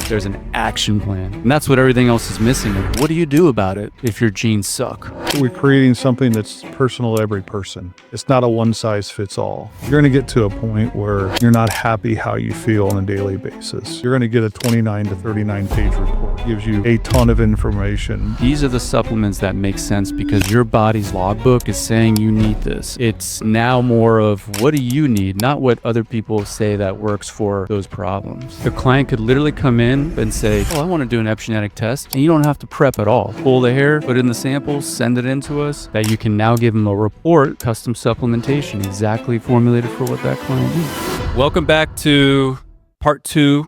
there's an action plan. And that's what everything else is missing. Like, what do you do about it if your genes suck? We're creating something that's personal to every person. It's not a one-size-fits-all. You're going to get to a point where you're not happy how you feel on a daily basis. You're going to get a 29 to 39 page report. It gives you a ton of information. These are the supplements that make sense because your body's logbook is saying you need this. It's now more of what do you need, not what other people say that works for those problems. The client could literally come in and say, oh, I want to do an epigenetic test, and you don't have to prep at all. Pull the hair, put in the samples, send it in to us, that you can now give them a report, custom supplementation, exactly formulated for what that client needs. Welcome back to part 2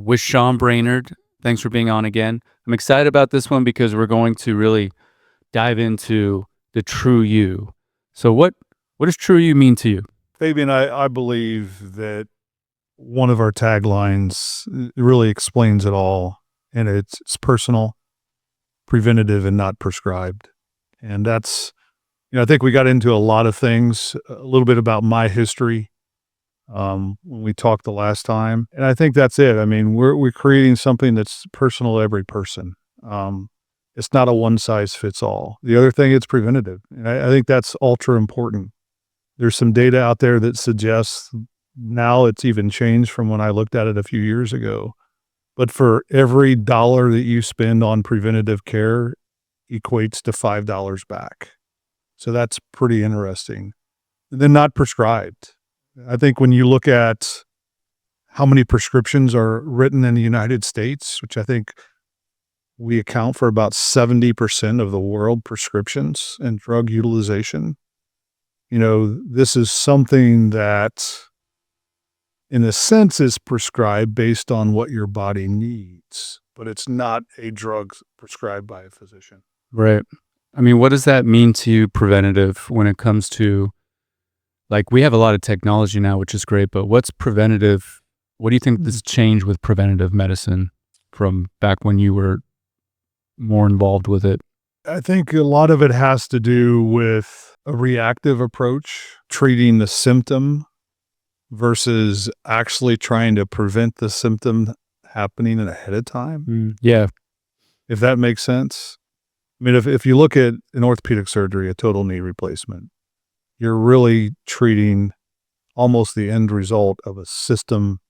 with Sean Brainerd. Thanks for being on again. I'm excited about this one because we're going to really dive into the Tru You. So what does Tru You mean to you? Fabian, I believe that one of our taglines really explains it all, and it's personal, preventative, and not prescribed. And that's, I think we got into a lot of things, a little bit about my history when we talked the last time. And I think that's it. I mean, we're creating something that's personal to every person. It's not a one-size-fits-all. The other thing, it's preventative. And I think that's ultra important. There's some data out there that suggests now it's even changed from when I looked at it a few years ago. But for every dollar that you spend on preventative care equates to $5 back. So that's pretty interesting. And then not prescribed. I think when you look at how many prescriptions are written in the United States, which I think we account for about 70% of the world prescriptions and drug utilization, this is something that in a sense is prescribed based on what your body needs, but it's not a drug prescribed by a physician. Right. I mean, what does that mean to you, preventative, when it comes to, like, we have a lot of technology now, which is great, but what's preventative? What do you think this changed with preventative medicine from back when you were more involved with it? I think a lot of it has to do with a reactive approach, treating the symptom versus actually trying to prevent the symptom happening ahead of time. Yeah. If that makes sense. I mean, if you look at an orthopedic surgery, a total knee replacement, you're really treating almost the end result of a system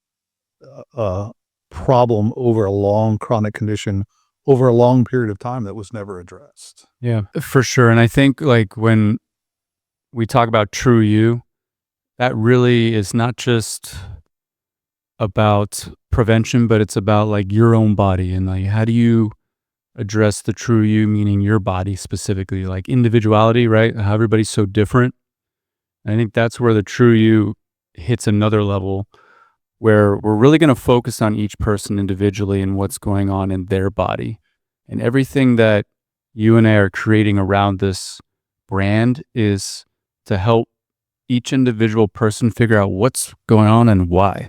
problem over a long chronic condition over a long period of time that was never addressed. Yeah, for sure. And I think like when we talk about Tru You, that really is not just about prevention, but it's about like your own body and like how do you address the Tru You, meaning your body specifically, like individuality, right? How everybody's so different. And I think that's where the Tru You hits another level where we're really going to focus on each person individually and what's going on in their body. And everything that you and I are creating around this brand is to help each individual person figure out what's going on and why,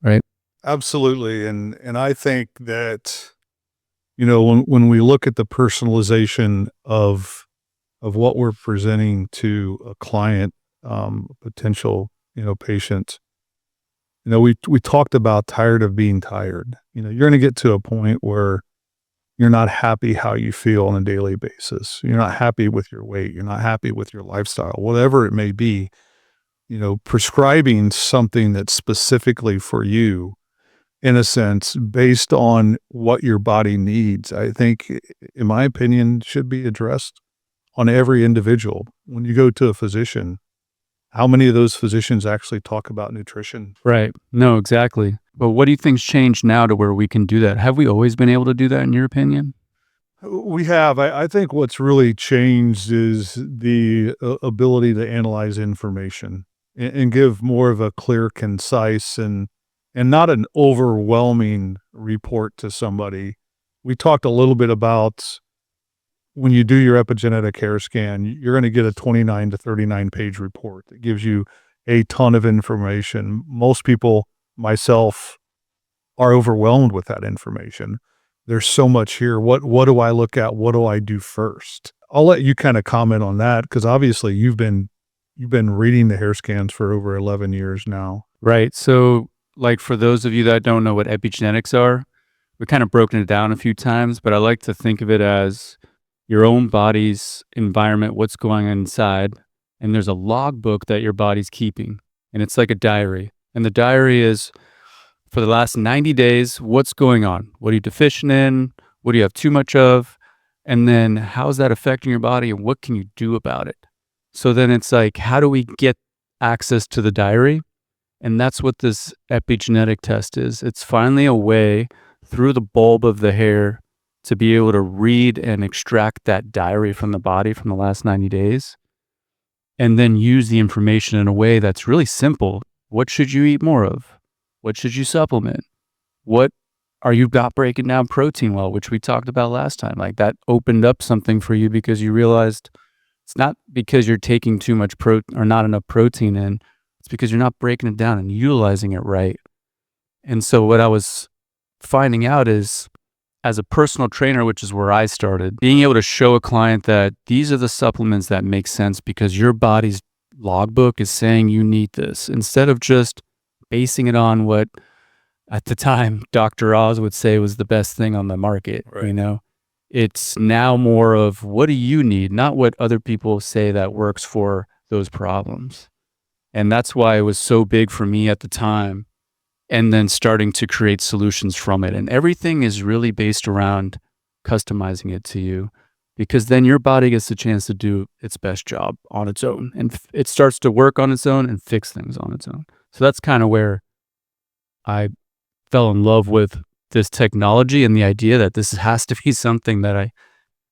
right? Absolutely. And I think that, when we look at the personalization of what we're presenting to a client, potential, patient, we talked about tired of being tired. You're going to get to a point where you're not happy how you feel on a daily basis. You're not happy with your weight. You're not happy with your lifestyle, whatever it may be. Prescribing something that's specifically for you, in a sense, based on what your body needs, I think, in my opinion, should be addressed on every individual. When you go to a physician, how many of those physicians actually talk about nutrition? Right. No, exactly. But what do you think's changed now to where we can do that? Have we always been able to do that in your opinion? We have. I think what's really changed is the ability to analyze information and give more of a clear, concise, and not an overwhelming report to somebody. We talked a little bit about when you do your epigenetic hair scan, you're going to get a 29 to 39 page report that gives you a ton of information. Most people, myself, are overwhelmed with that information. There's so much here. What do I look at? What do I do first? I'll let you kind of comment on that because obviously you've been reading the hair scans for over 11 years now. Right. So like for those of you that don't know what epigenetics are, we've kind of broken it down a few times, but I like to think of it as your own body's environment, what's going on inside. And there's a logbook that your body's keeping. And it's like a diary. And the diary is for the last 90 days, what's going on? What are you deficient in? What do you have too much of? And then how's that affecting your body and what can you do about it? So then it's like, how do we get access to the diary? And that's what this epigenetic test is. It's finally a way through the bulb of the hair to be able to read and extract that diary from the body from the last 90 days and then use the information in a way that's really simple. What should you eat more of? What should you supplement? What are you not breaking down protein well, which we talked about last time? Like that opened up something for you because you realized it's not because you're taking too much protein or not enough protein in. It's because you're not breaking it down and utilizing it right. And so what I was finding out is, as a personal trainer, which is where I started, being able to show a client that these are the supplements that make sense because your body's logbook is saying you need this, instead of just basing it on what at the time Dr. Oz would say was the best thing on the market. Right. You know, it's now more of what do you need, not what other people say that works for those problems. And that's why it was so big for me at the time. And then starting to create solutions from it. And everything is really based around customizing it to you, because then your body gets the chance to do its best job on its own. And it starts to work on its own and fix things on its own. So that's kind of where I fell in love with this technology and the idea that this has to be something that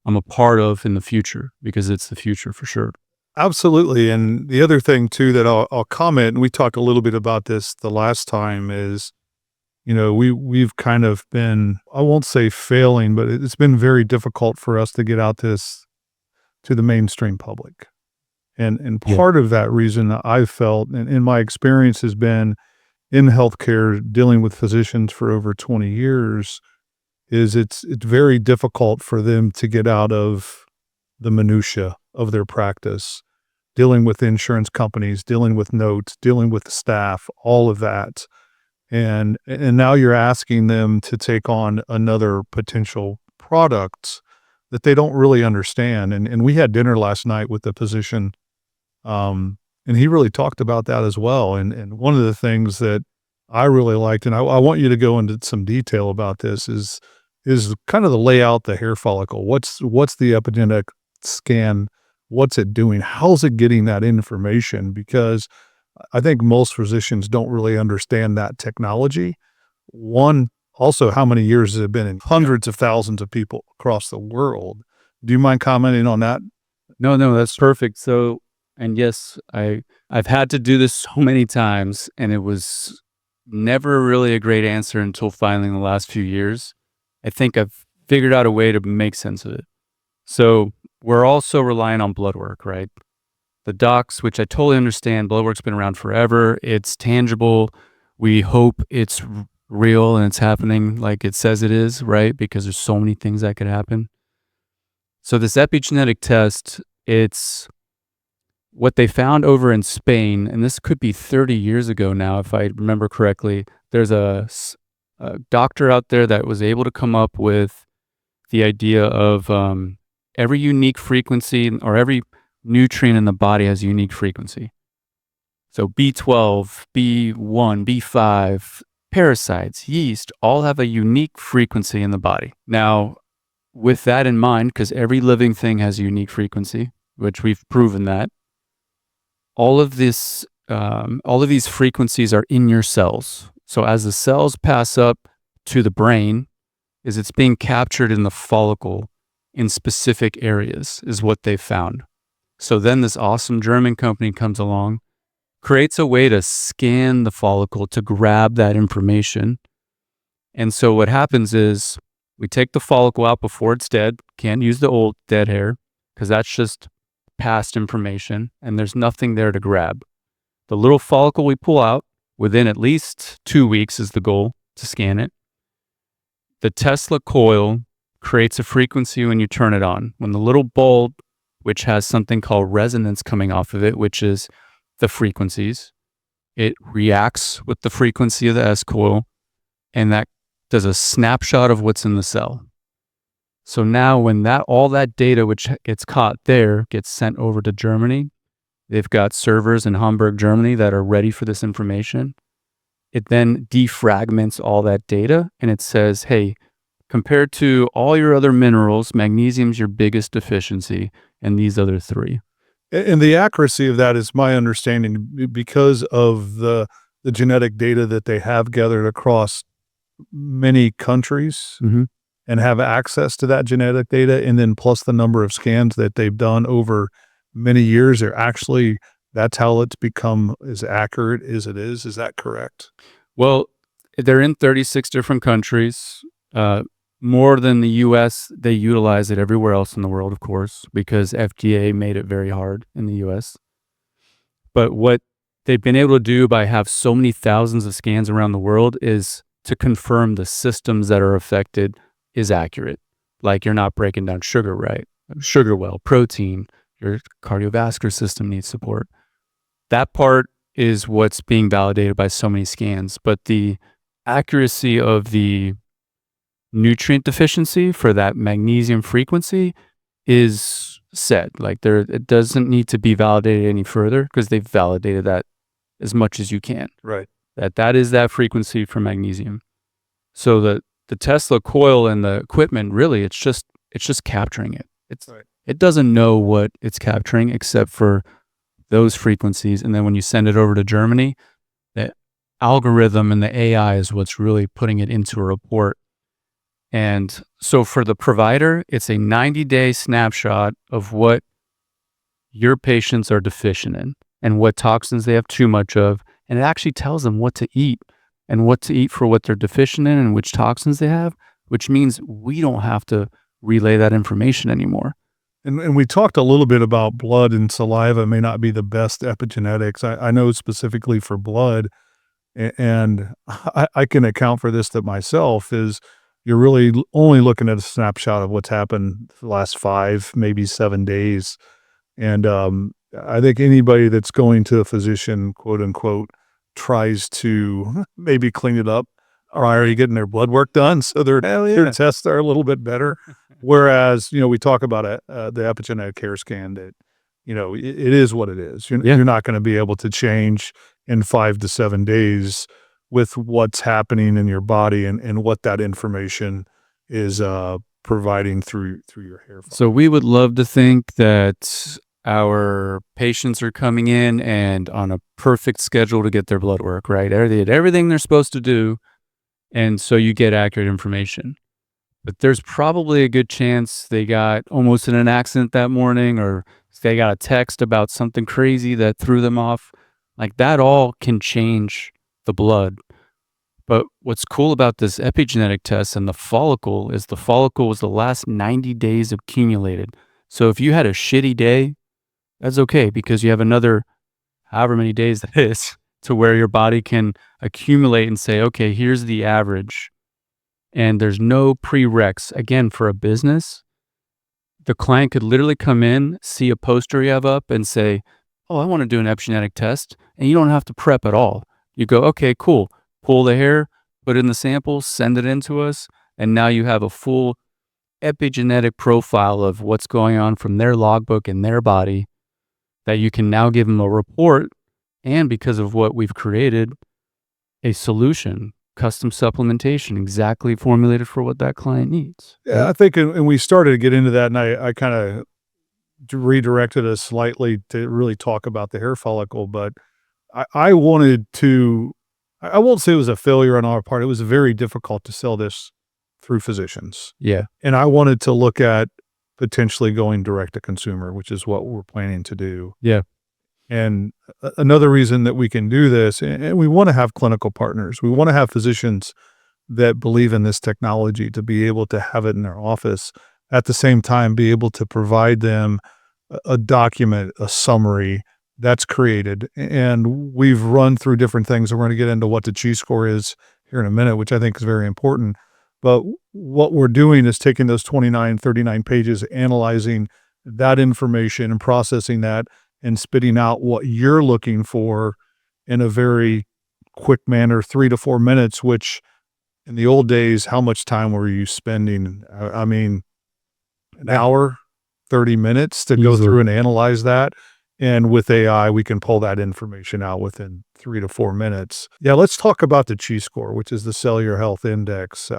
I'm a part of in the future, because it's the future for sure. Absolutely. And the other thing too that I'll comment, and we talked a little bit about this the last time, is, you know, we've kind of been, I won't say failing, but it's been very difficult for us to get out this to the mainstream public. And part of that reason I've felt, and in my experience has been in healthcare, dealing with physicians for over 20 years, is it's very difficult for them to get out of the minutia of their practice, dealing with insurance companies, dealing with notes, dealing with the staff, all of that. And now you're asking them to take on another potential product that they don't really understand. And we had dinner last night with the physician, and he really talked about that as well. And one of the things that I really liked, and I want you to go into some detail about this, is kind of the layout, the hair follicle. What's the epigenetic scan? What's it doing? How's it getting that information? Because I think most physicians don't really understand that technology. One, also, how many years has it been in hundreds of thousands of people across the world? Do you mind commenting on that? No, that's perfect. So, and yes, I've had to do this so many times, and it was never really a great answer until finally in the last few years. I think I've figured out a way to make sense of it. So we're also relying on blood work, right? The docs, which I totally understand, blood work's been around forever. It's tangible. We hope it's real and it's happening like it says it is, right? Because there's so many things that could happen. So this epigenetic test, it's what they found over in Spain, and this could be 30 years ago now, if I remember correctly. There's a doctor out there that was able to come up with the idea of every unique frequency, or every nutrient in the body has a unique frequency. So B12, B1, B5, parasites, yeast, all have a unique frequency in the body. Now, with that in mind, because every living thing has a unique frequency, which we've proven that, all of these frequencies are in your cells. So as the cells pass up to the brain, it's being captured in the follicle in specific areas, is what they found. So then this awesome German company comes along, creates a way to scan the follicle to grab that information. And so what happens is we take the follicle out before it's dead. Can't use the old dead hair because that's just past information and there's nothing there to grab. The little follicle we pull out within at least 2 weeks is the goal to scan it. The Tesla coil creates a frequency when you turn it on. When the little bulb, which has something called resonance coming off of it, which is the frequencies, it reacts with the frequency of the S coil, and that does a snapshot of what's in the cell. So now when all that data which gets caught there gets sent over to Germany, they've got servers in Hamburg, Germany that are ready for this information. It then defragments all that data and it says, hey, compared to all your other minerals, magnesium's your biggest deficiency, and these other three. And the accuracy of that is my understanding because of the genetic data that they have gathered across many countries and have access to that genetic data, and then plus the number of scans that they've done over many years, that's how it's become as accurate as it is. Is that correct? Well, they're in 36 different countries. More than the US, they utilize it everywhere else in the world, of course, because FDA made it very hard in the US. But what they've been able to do by have so many thousands of scans around the world is to confirm the systems that are affected is accurate. Like you're not breaking down sugar right, sugar well, protein, your cardiovascular system needs support. That part is what's being validated by so many scans, but the accuracy of the nutrient deficiency for that magnesium frequency is set. Like it doesn't need to be validated any further because they've validated that as much as you can. Right. That is that frequency for magnesium. So the Tesla coil and the equipment, really, it's just capturing it. It doesn't know what it's capturing except for those frequencies. And then when you send it over to Germany, the algorithm and the AI is what's really putting it into a report. And so for the provider, it's a 90-day snapshot of what your patients are deficient in and what toxins they have too much of. And it actually tells them what to eat and what to eat for what they're deficient in and which toxins they have, which means we don't have to relay that information anymore. And we talked a little bit about blood and saliva may not be the best epigenetics. I know specifically for blood, and I can account for this that myself is you're really only looking at a snapshot of what's happened the last 5, maybe 7 days. And I think anybody that's going to a physician, quote unquote, tries to maybe clean it up prior to getting their blood work done. So their tests are a little bit better. Whereas, we talk about the epigenetic hair scan that, it is what it is. You're not going to be able to change in 5 to 7 days with what's happening in your body and what that information is providing through your hair follicle. So we would love to think that our patients are coming in and on a perfect schedule to get their blood work, right? They did everything they're supposed to do. And so you get accurate information. But there's probably a good chance they got almost in an accident that morning, or they got a text about something crazy that threw them off. Like that all can change the blood. But what's cool about this epigenetic test and the follicle is the follicle was the last 90 days accumulated. So if you had a shitty day, that's okay because you have another however many days that is to where your body can accumulate and say, okay, here's the average. And there's no prereqs. Again, for a business, the client could literally come in, see a poster you have up and say, oh, I want to do an epigenetic test. And you don't have to prep at all. You go, okay, cool. Pull the hair, put it in the sample, send it in to us. And now you have a full epigenetic profile of what's going on from their logbook in their body that you can now give them a report. And because of what we've created, a solution, custom supplementation, exactly formulated for what that client needs. Yeah, I think, and we started to get into that, and I kind of redirected us slightly to really talk about the hair follicle, but I wanted to, I won't say it was a failure on our part. It was very difficult to sell this through physicians. Yeah. And I wanted to look at potentially going direct to consumer, which is what we're planning to do. Yeah. And another reason that we can do this, and we want to have clinical partners. We want to have physicians that believe in this technology to be able to have it in their office. At the same time, be able to provide them a document, a summary that's created. And we've run through different things, and we're going to get into what the Chi-score is here in a minute, which I think is very important. But what we're doing is taking those 29, 39 pages, analyzing that information and processing that and spitting out what you're looking for in a very quick manner, 3 to 4 minutes, which in the old days, how much time were you spending? I mean, an hour, 30 minutes to go Easily. through and analyze that. And with AI, we can pull that information out within 3 to 4 minutes. Yeah, let's talk about the Chi score, which is the Cellular Health Index.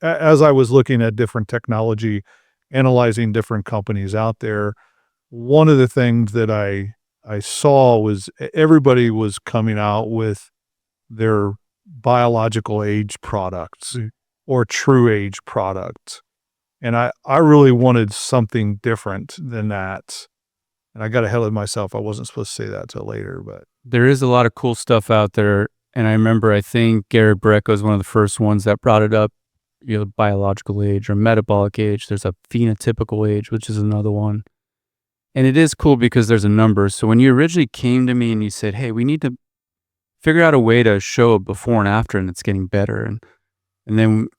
As I was looking at different technology, analyzing different companies out there, one of the things that I saw was everybody was coming out with their biological age products or true age products. And I really wanted something different than that. And I got ahead of myself. I wasn't supposed to say that till later, but There is a lot of cool stuff out there. And I remember, I think Gary Brecka is one of the first ones that brought it up, biological age or metabolic age. There's a phenotypical age, which is another one. And it is cool because there's a number. So when you originally came to me and you said, hey, we need to figure out a way to show a before and after and it's getting better. And then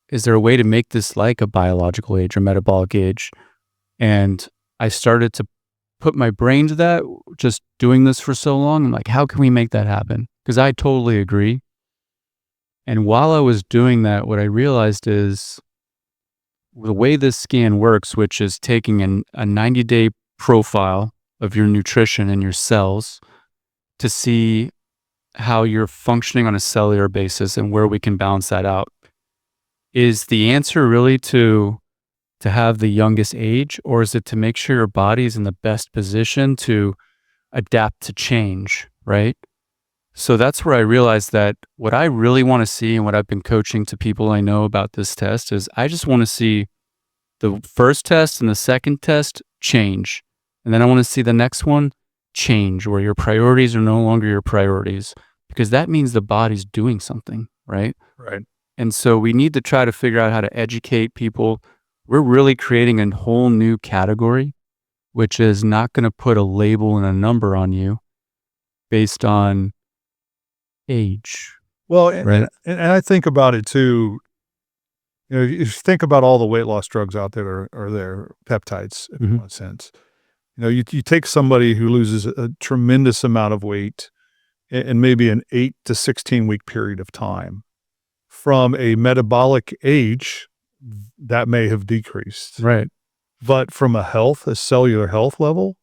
is there a way to make this like a biological age or metabolic age? And I started to put my brain to that, just doing this for so long. I'm like, how can we make that happen? Because I totally agree. And while I was doing that, what I realized is the way this scan works, which is taking a 90-day profile of your nutrition and your cells to see how you're functioning on a cellular basis and where we can balance that out. Is the answer really to have the youngest age, or is it to make sure your body is in the best position to adapt to change, right? So that's where I realized that what I really want to see and what I've been coaching to people I know about this test is I just want to see the first test and the second test change. And then I want to see the next one change, where your priorities are no longer your priorities, because that means the body's doing something, right? right. And so we need to try to figure out how to educate people. We're really creating a whole new category, which is not going to put a label and a number on you based on age. Well, Right. and I think about it too. If you think about all the weight loss drugs out there are there peptides in one sense. You take somebody who loses a tremendous amount of weight in maybe an 8 to 16 week period of time. From a metabolic age, that may have decreased. Right. But from a cellular health level,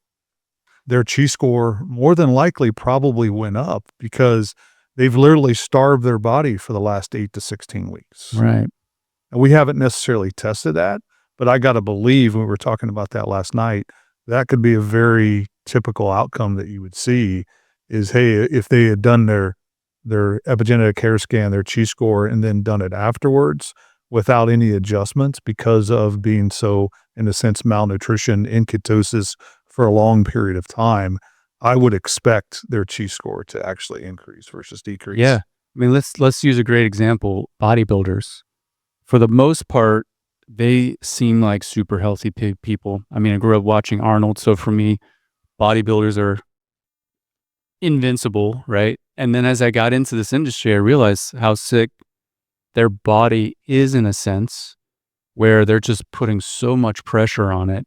their Chi score more than likely probably went up because they've literally starved their body for the last 8 to 16 weeks. Right. And we haven't necessarily tested that, but I got to believe when we were talking about that last night, that could be a very typical outcome that you would see is, hey, if they had done their epigenetic hair scan, their Chi score, and then done it afterwards without any adjustments because of being so, in a sense, malnutrition in ketosis for a long period of time, I would expect their Chi score to actually increase versus decrease. Yeah. I mean, let's use a great example, bodybuilders. For the most part, they seem like super healthy people. I mean, I grew up watching Arnold, so for me, bodybuilders are invincible, right? And then as I got into this industry, I realized how sick their body is in a sense, where they're just putting so much pressure on it.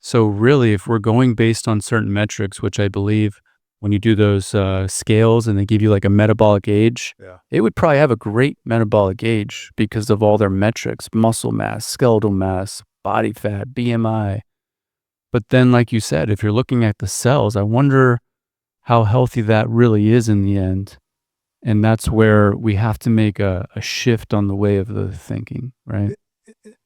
So really, if we're going based on certain metrics, which I believe when you do those scales and they give you like a metabolic age, it would probably have a great metabolic age because of all their metrics, muscle mass, skeletal mass, body fat, BMI. But then, like you said, if you're looking at the cells, I wonder how healthy that really is in the end. And that's where we have to make a shift on the way of the thinking, right?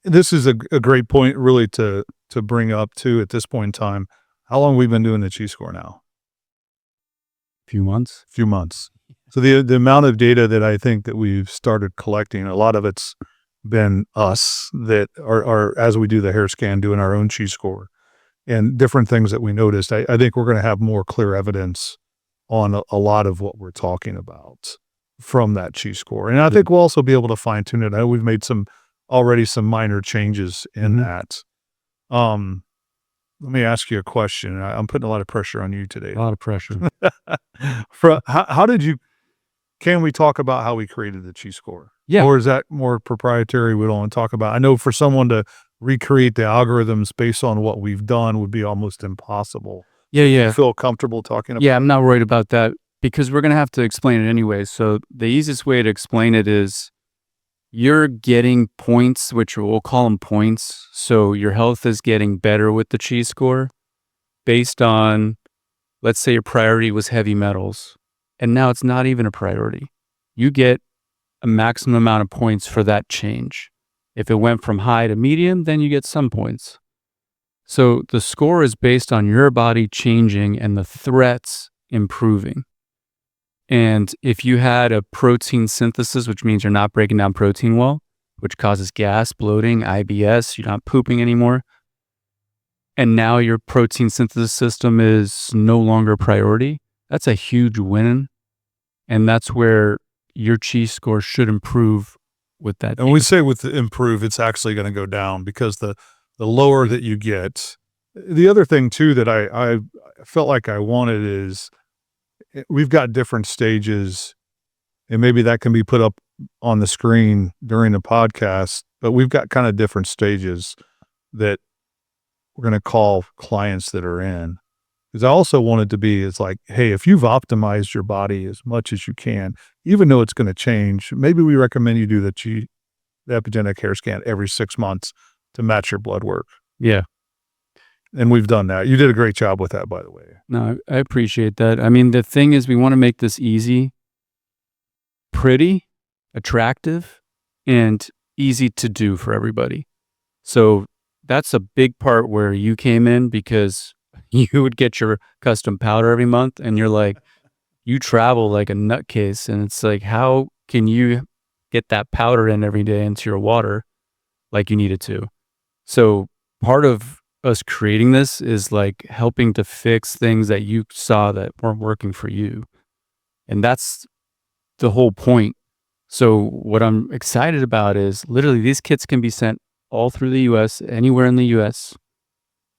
This is a great point really to bring up too at this point in time. How long have we been doing the Chi score now? Few months. So the amount of data that I think that we've started collecting, a lot of it's been us that are as we do the hair scan, doing our own Chi score and different things that we noticed. I think we're going to have more clear evidence on a lot of what we're talking about from that Chi score. And I think we'll also be able to fine tune it. I know we've made already some minor changes in that. Let me ask you a question. I'm putting a lot of pressure on you today. A lot of pressure. Can we talk about how we created the Chi score? Yeah. Or is that more proprietary? We don't want to talk about. I know for someone to recreate the algorithms based on what we've done would be almost impossible. Yeah. You feel comfortable talking about Yeah, I'm not worried about that because we're going to have to explain it anyway. So the easiest way to explain it is you're getting points, which we'll call them points. So your health is getting better with the Chi score based on, let's say your priority was heavy metals, and now it's not even a priority. You get a maximum amount of points for that change. If it went from high to medium, then you get some points. So the score is based on your body changing and the threats improving. And if you had a protein synthesis, which means you're not breaking down protein well, which causes gas, bloating, IBS, you're not pooping anymore, and now your protein synthesis system is no longer a priority, that's a huge win. And that's where your Chi score should improve with that. And when we say with the improve, it's actually going to go down because the lower that you get. The other thing too that I felt like I wanted is we've got different stages, and maybe that can be put up on the screen during the podcast, but we've got kind of different stages that we're going to call clients that are in. Because I also wanted to be, it's like, hey, if you've optimized your body as much as you can, even though it's going to change, maybe we recommend you do the epigenetic hair scan every 6 months to match your blood work. Yeah. And we've done that. You did a great job with that, by the way. No, I appreciate that. I mean, the thing is, we want to make this easy, pretty, attractive, and easy to do for everybody. So that's a big part where you came in, because you would get your custom powder every month, and you're like, you travel like a nutcase, and it's like, how can you get that powder in every day into your water like you needed to? So part of us creating this is like helping to fix things that you saw that weren't working for you. And that's the whole point. So what I'm excited about is literally these kits can be sent all through the US, anywhere in the US.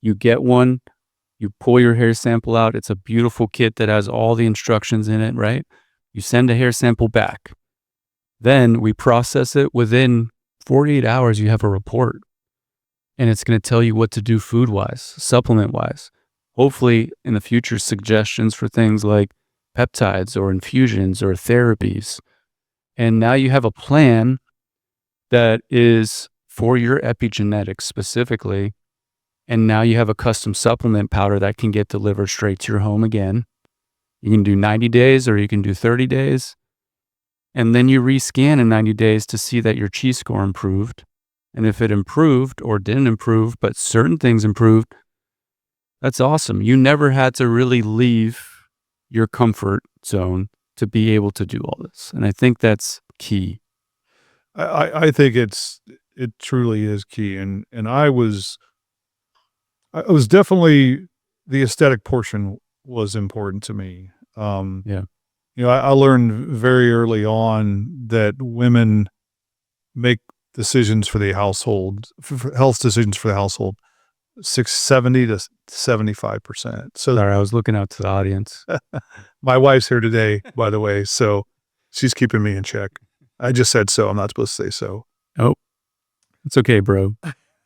You get one, you pull your hair sample out. It's a beautiful kit that has all the instructions in it, right? You send a hair sample back. Then we process it. Within 48 hours, you have a report. And it's going to tell you what to do food-wise, supplement-wise. Hopefully, in the future, suggestions for things like peptides or infusions or therapies. And now you have a plan that is for your epigenetics specifically. And now you have a custom supplement powder that can get delivered straight to your home again. You can do 90 days or you can do 30 days. And then you rescan in 90 days to see that your Chi score improved. And if it improved or didn't improve, but certain things improved, that's awesome. You never had to really leave your comfort zone to be able to do all this. And I think that's key. I think it truly is key. And I was definitely, the aesthetic portion was important to me. Yeah. You know, I learned very early on that women make decisions for the household, health decisions for the household, 70 to 75%. So Sorry, I was looking out to the audience. my wife's here today, by the way, so she's keeping me in check. I just said so. I'm not supposed to say so. Oh, it's okay, bro.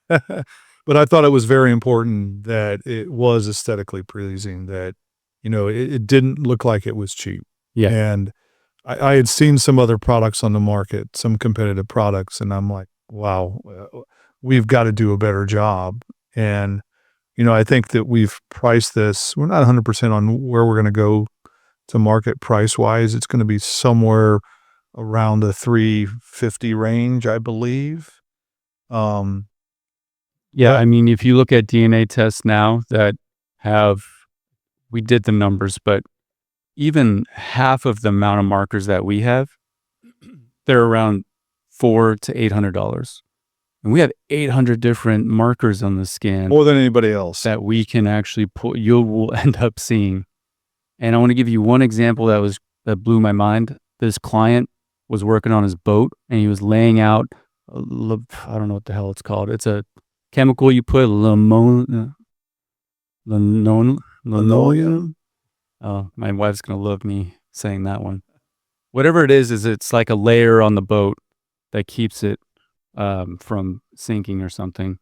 But I thought it was very important that it was aesthetically pleasing, that, you know, it didn't look like it was cheap. Yeah. And I had seen some other products on the market, some competitive products, and I'm like, wow, we've got to do a better job. And, you know, I think that we've priced this, we're not 100% on where we're going to go to market price-wise. It's going to be somewhere around the $350 range, I believe. Yeah, I mean, if you look at DNA tests now that have, we did the numbers, but even half of the amount of markers that we have, they're around $400 to $800. And we have 800 different markers on the scan. More than anybody else. That we can actually pull, you will end up seeing. And I want to give you one example that blew my mind. This client was working on his boat, and he was laying out, I don't know what the hell it's called. It's a chemical you put, linoleum. Oh, my wife's going to love me saying that one. Whatever it is it's like a layer on the boat that keeps it from sinking or something.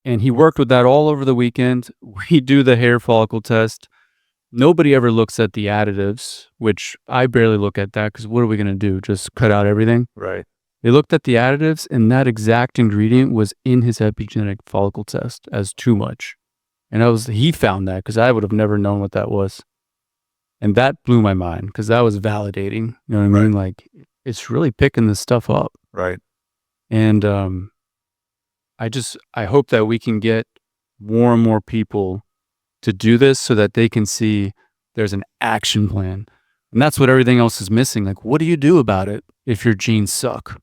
And he worked with that all over the weekend. We do the hair follicle test. Nobody ever looks at the additives, which I barely look at that, because what are we going to do? Just cut out everything? Right. They looked at the additives, and that exact ingredient was in his epigenetic follicle test as too much. And he found that, because I would have never known what that was. And that blew my mind, because that was validating. You know what I mean? Like, it's really picking this stuff up. Right. And I hope that we can get more and more people to do this so that they can see there's an action plan. And that's what everything else is missing. Like, what do you do about it if your genes suck?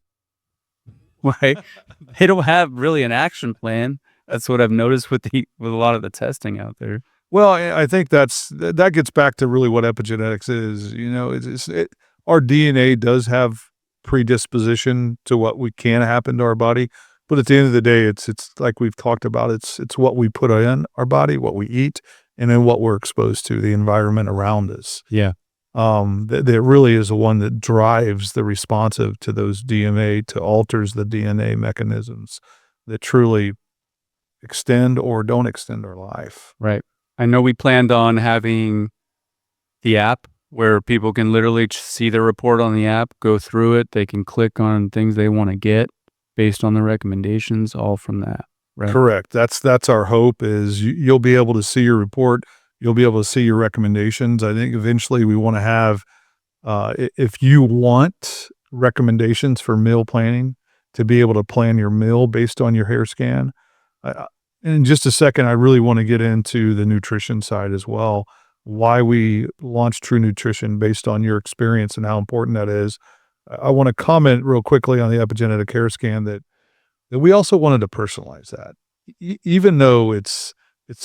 Right? They don't have really an action plan. That's what I've noticed with a lot of the testing out there. Well, I think that gets back to really what epigenetics is. You know, our DNA does have predisposition to what we can happen to our body, but at the end of the day, it's like we've talked about. It's what we put in our body, what we eat, and then what we're exposed to, the environment around us. Yeah. That really is the one that drives the responsive to those alters the DNA mechanisms that truly extend or don't extend our life. Right. I know we planned on having the app where people can literally see the report on the app, go through it. They can click on things they want to get based on the recommendations, all from that. Right? Correct. That's our hope, is you'll be able to see your report. You'll be able to see your recommendations. I think eventually we want to have, if you want recommendations for meal planning, to be able to plan your meal based on your hair scan. In just a second, I really want to get into the nutrition side as well, why we launched Tru Nutrition based on your experience and how important that is. I want to comment real quickly on the epigenetic hair scan that we also wanted to personalize that. Even though it's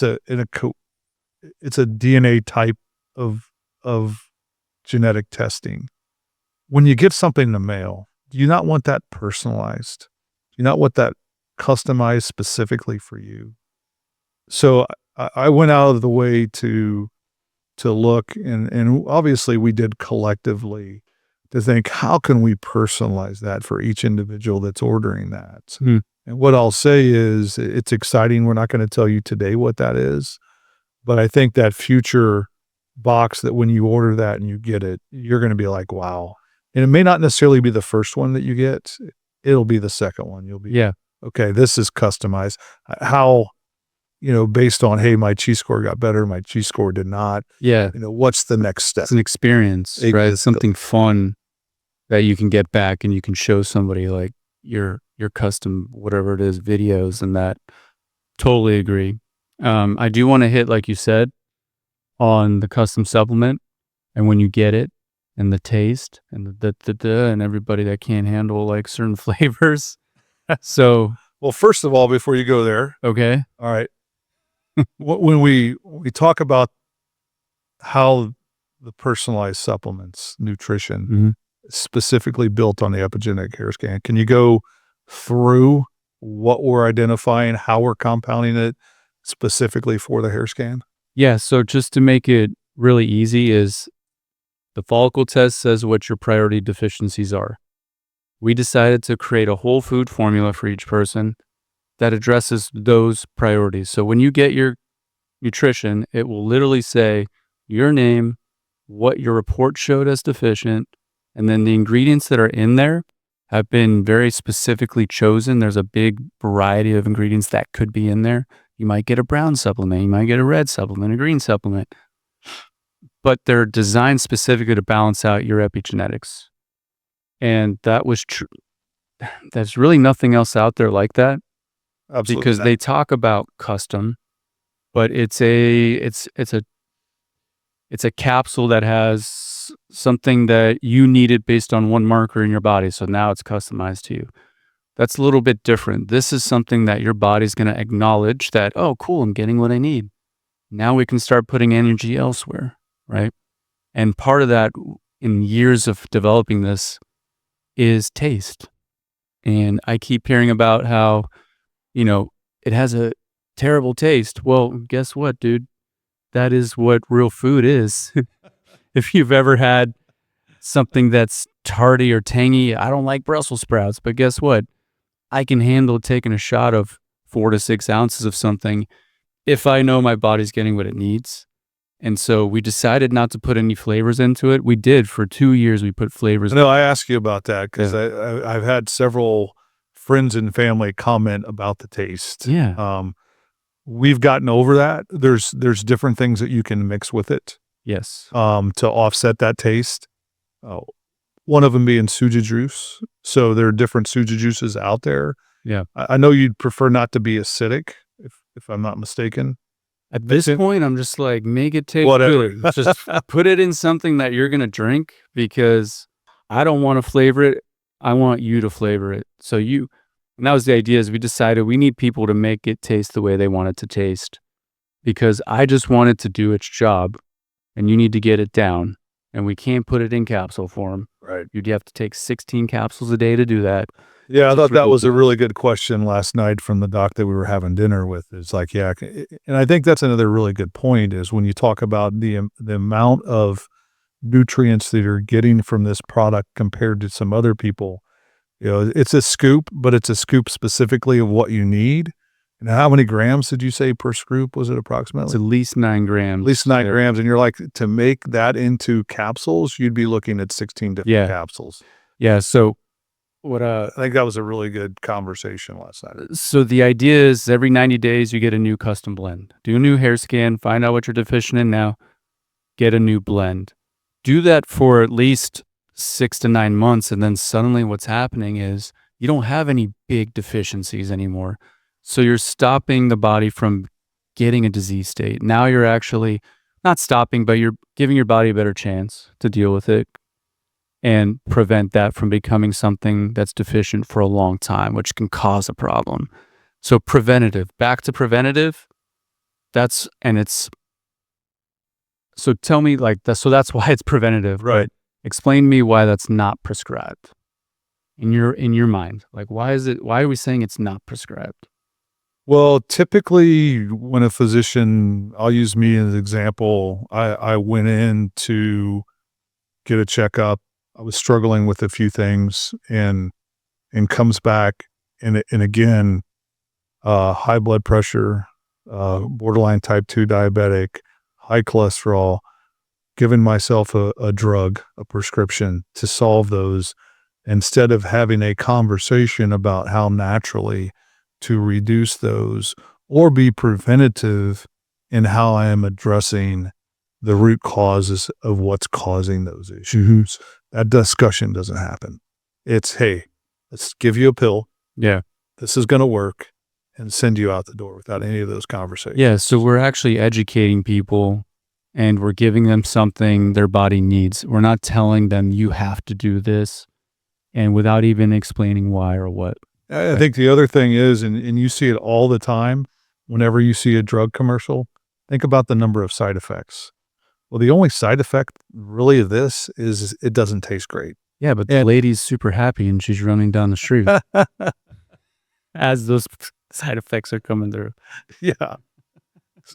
a DNA type of genetic testing. When you get something in the mail, do you not want that personalized? Do you not want that customized specifically for you? So I went out of the way to look, and obviously we did collectively, to think, how can we personalize that for each individual that's ordering that? And what I'll say is, it's exciting. We're not going to tell you today what that is, but I think that future box, that when you order that and you get it, you're going to be like, wow. And it may not necessarily be the first one that you get. It'll be the second one. You'll be, okay, this is customized. How, based on, hey, my Chi-score got better, my Chi-score did not. Yeah. What's the next step? It's an experience, right? It's something fun that you can get back and you can show somebody, like your custom, whatever it is, videos, and that. Totally agree. I do want to hit, like you said, on the custom supplement, and when you get it, and the taste, and and everybody that can't handle like certain flavors. So, well, first of all, before you go there, okay, all right, when we talk about how the personalized supplements, nutrition, specifically built on the epigenetic hair scan, can you go through what we're identifying, how we're compounding it specifically for the hair scan? Yeah. So just to make it really easy, is the follicle test says what your priority deficiencies are. We decided to create a whole food formula for each person that addresses those priorities. So when you get your nutrition, it will literally say your name, what your report showed as deficient, and then the ingredients that are in there have been very specifically chosen. There's a big variety of ingredients that could be in there. You might get a brown supplement, you might get a red supplement, a green supplement, but they're designed specifically to balance out your epigenetics. And that was true. There's really nothing else out there like that. Absolutely. Because they talk about custom, but it's a capsule that has something that you needed based on one marker in your body. So now it's customized to you. That's a little bit different. This is something that your body's going to acknowledge that, oh, cool, I'm getting what I need. Now we can start putting energy elsewhere, right? And part of that, in years of developing this, is taste. And I keep hearing about how, it has a terrible taste. Well, guess what, dude? That is what real food is. If you've ever had something that's tarty or tangy, I don't like Brussels sprouts, but guess what? I can handle taking a shot of 4 to 6 ounces of something if I know my body's getting what it needs. And so we decided not to put any flavors into it. We did for 2 years. We put flavors. No, I asked you about that because I've had several friends and family comment about the taste. Yeah. We've gotten over that. There's different things that you can mix with it Yes. to offset that taste. One of them being suja juice. So there are different suja juices out there. Yeah. I know you'd prefer not to be acidic, if I'm not mistaken. At this point, I'm just like, make it taste Whatever. good. Just put it in something that you're gonna drink because I don't want to flavor it. I want you to flavor it. And that was the idea. Is we decided we need people to make it taste the way they want it to taste, because I just want it to do its job, and you need to get it down. And we can't put it in capsule form. Right. You'd have to take 16 capsules a day to do that. Yeah, I thought that was a really good question last night from the doc that we were having dinner with. It's like, yeah, and I think that's another really good point is when you talk about the amount of nutrients that you're getting from this product compared to some other people. It's a scoop, but it's a scoop specifically of what you need. And how many grams did you say per scoop was it approximately? It's at least 9 grams. At least 9 grams. And you're like, to make that into capsules, you'd be looking at 16 different capsules. Yeah. So I think that was a really good conversation last night. So the idea is every 90 days you get a new custom blend. Do a new hair scan, find out what you're deficient in now, get a new blend. Do that for at least 6 to 9 months, and then suddenly what's happening is you don't have any big deficiencies anymore. So you're stopping the body from getting a disease state. Now you're actually not stopping, but you're giving your body a better chance to deal with it and prevent that from becoming something that's deficient for a long time, which can cause a problem. So back to preventative, so tell me so that's why it's preventative. Right. Explain to me why that's not prescribed in your mind. Like, why are we saying it's not prescribed? Well, typically when a physician, I'll use me as an example, I went in to get a checkup. I was struggling with a few things and comes back and again, high blood pressure, borderline type 2 diabetic, high cholesterol, giving myself a drug, a prescription to solve those instead of having a conversation about how naturally to reduce those or be preventative in how I am addressing the root causes of what's causing those issues. That discussion doesn't happen. It's, hey, let's give you a pill. Yeah. This is going to work, and send you out the door without any of those conversations. Yeah. So we're actually educating people and we're giving them something their body needs. We're not telling them you have to do this and without even explaining why or what. I think the other thing is, and you see it all the time, whenever you see a drug commercial, think about the number of side effects. Well, the only side effect really of this is it doesn't taste great. Yeah, but the lady's super happy and she's running down the street as those side effects are coming through. Yeah.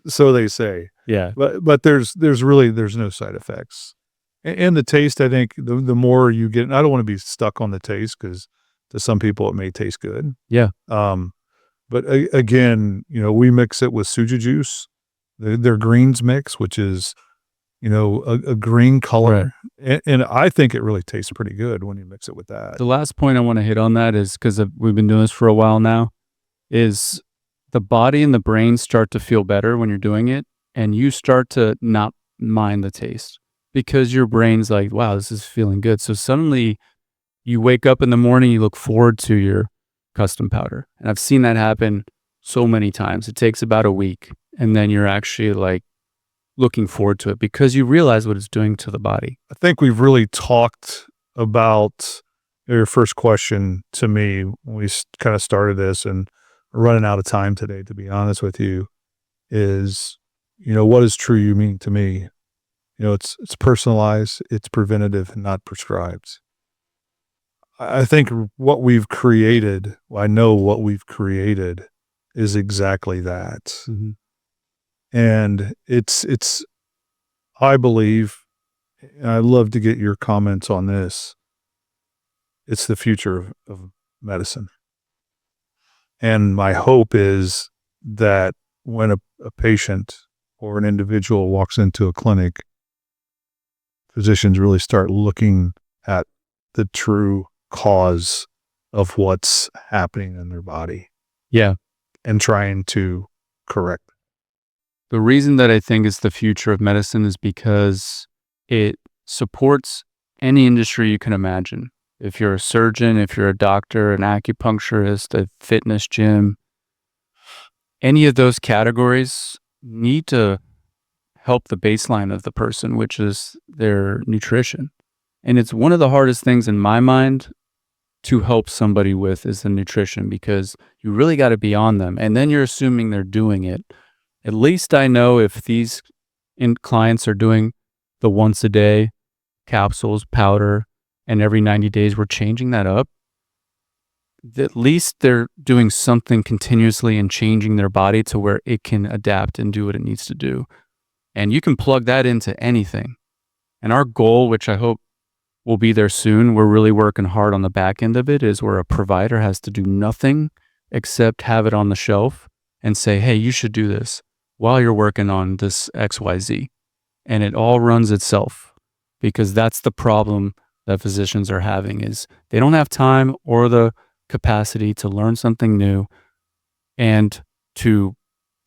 So they say. Yeah. But there's no side effects. And the taste, I think the more you get, and I don't want to be stuck on the taste because to some people it may taste good. Yeah. But again, we mix it with suja juice, their greens mix, which is, a green color. Right. And I think it really tastes pretty good when you mix it with that. The last point I want to hit on that is because we've been doing this for a while now, is the body and the brain start to feel better when you're doing it, and you start to not mind the taste because your brain's like, wow, this is feeling good. So suddenly you wake up in the morning, you look forward to your custom powder. And I've seen that happen so many times. It takes about a week, and then you're actually like looking forward to it because you realize what it's doing to the body. I think we've really talked about your first question to me when we kind of started this, and we're running out of time today, to be honest with you, is, what does Tru You mean to me? It's personalized, it's preventative, not prescribed. I think what we've created, I know what we've created is exactly that. Mm-hmm. And it's, I believe, and I'd love to get your comments on this, it's the future of medicine. And my hope is that when a patient or an individual walks into a clinic, physicians really start looking at the true cause of what's happening in their body. Yeah. And trying to correct. The reason that I think it's the future of medicine is because it supports any industry you can imagine. If you're a surgeon, if you're a doctor, an acupuncturist, a fitness gym, any of those categories need to help the baseline of the person, which is their nutrition. And it's one of the hardest things in my mind to help somebody with is the nutrition, because you really got to be on them. And then you're assuming they're doing it. At least I know if these clients are doing the once a day capsules, powder, and every 90 days we're changing that up, at least they're doing something continuously and changing their body to where it can adapt and do what it needs to do. And you can plug that into anything. And our goal, which I hope will be there soon, we're really working hard on the back end of it, is where a provider has to do nothing except have it on the shelf and say, hey, you should do this while you're working on this XYZ. And it all runs itself, because that's the problem that physicians are having, is they don't have time or the capacity to learn something new and to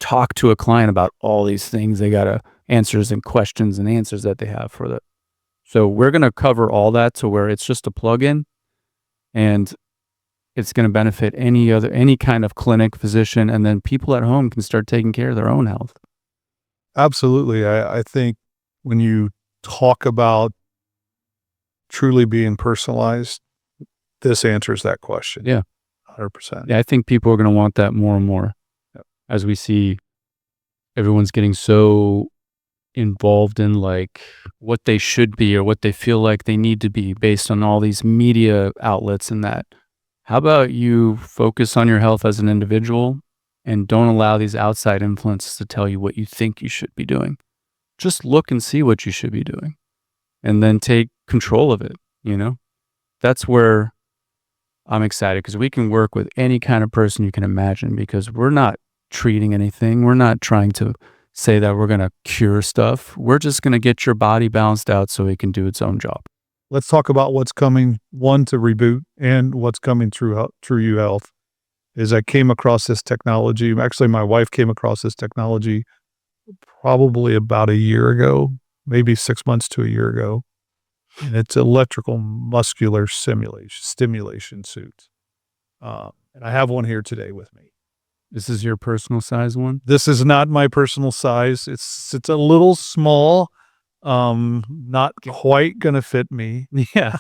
talk to a client about all these things. They got answers and questions and answers that they have for that. So we're going to cover all that to where it's just a plug-in, and it's going to benefit any kind of clinic physician, and then people at home can start taking care of their own health. Absolutely. I think when you talk about truly being personalized, this answers that question. Yeah. 100%. Yeah, I think people are going to want that more and more. Yep. As we see everyone's getting so involved in like what they should be or what they feel like they need to be based on all these media outlets and that. How about you focus on your health as an individual and don't allow these outside influences to tell you what you think you should be doing. Just look and see what you should be doing and then take control of it, you know? That's where I'm excited, because we can work with any kind of person you can imagine, because we're not treating anything. We're not trying to say that we're going to cure stuff. We're just going to get your body balanced out so it can do its own job. Let's talk about what's coming, one, to Reboot, and what's coming through Tru You Health. Is I came across this technology. Actually, my wife came across this technology probably about a year ago, maybe 6 months to a year ago. And it's electrical muscular stimulation suit. And I have one here today with me. This is your personal size one? This is not my personal size. It's a little small, not quite going to fit me. Yeah.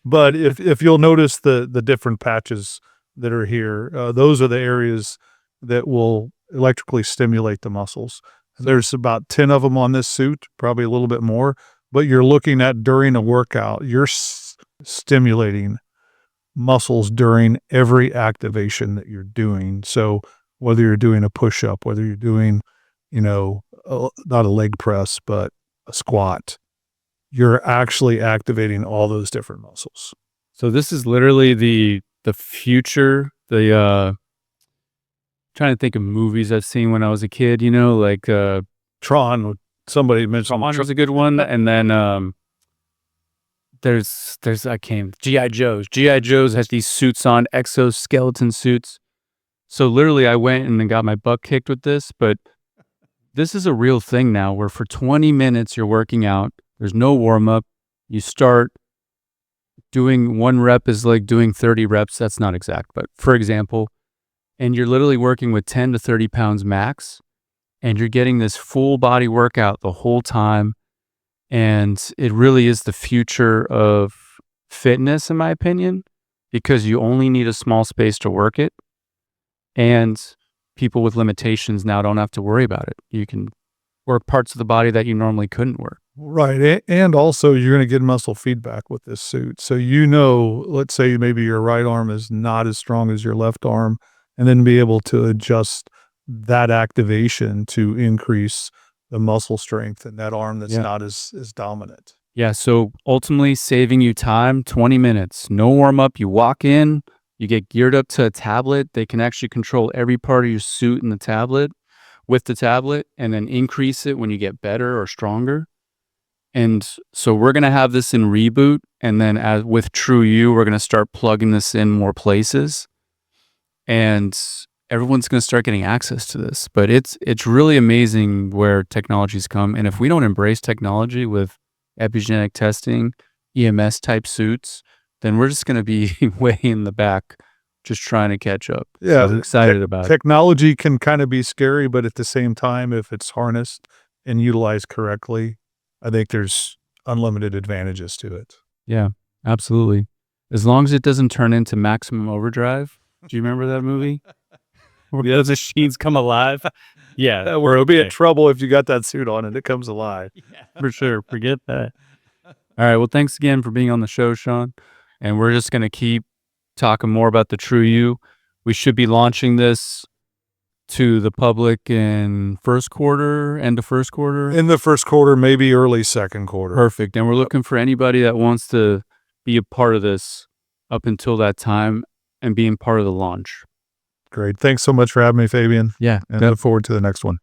But if you'll notice the different patches that are here, those are the areas that will electrically stimulate the muscles. There's about 10 of them on this suit, probably a little bit more, but you're looking at during a workout, you're stimulating muscles during every activation that you're doing. So whether you're doing a push-up, whether you're doing, not a leg press, but a squat, you're actually activating all those different muscles. So this is literally the future, trying to think of movies I've seen when I was a kid, like Tron. Somebody mentioned Tron was a good one. And then there's G.I. Joe's. G.I. Joe's has these suits on, exoskeleton suits. So literally I went and got my butt kicked with this, but this is a real thing now, where for 20 minutes you're working out. There's no warm up. You start doing 1 rep is like doing 30 reps. That's not exact, but for example, and you're literally working with 10 to 30 pounds max, and you're getting this full body workout the whole time. And it really is the future of fitness, in my opinion, because you only need a small space to work it. And people with limitations now don't have to worry about it. You can work parts of the body that you normally couldn't work. Right. And also you're going to get muscle feedback with this suit. So, let's say maybe your right arm is not as strong as your left arm, and then be able to adjust that activation to increase the muscle strength in that arm that's not as dominant. Yeah. So ultimately saving you time, 20 minutes, no warm up. You walk in, you get geared up to a tablet. They can actually control every part of your suit in the tablet. with the tablet and then increase it when you get better or stronger. And so we're going to have this in Reboot. And then with Tru You, we're going to start plugging this in more places. And everyone's going to start getting access to this. But it's really amazing where technology's come. And if we don't embrace technology with epigenetic testing, EMS type suits, then we're just going to be way in the back just trying to catch up. Yeah, so I'm excited about it. Technology can kind of be scary, but at the same time, if it's harnessed and utilized correctly, I think there's unlimited advantages to it. Yeah, absolutely. As long as it doesn't turn into Maximum Overdrive. Do you remember that movie? Where the other machines come alive? Yeah. We'll be in trouble if you got that suit on and it comes alive. Yeah, for sure. Forget that. All right. Well, thanks again for being on the show, Sean. And we're just going to keep talking more about the Tru You. We should be launching this to the public in first quarter, end of first quarter. In the first quarter, maybe early second quarter. Perfect. And we're looking for anybody that wants to be a part of this up until that time and being part of the launch. Great. Thanks so much for having me, Fabian. Yeah. And look forward to the next one.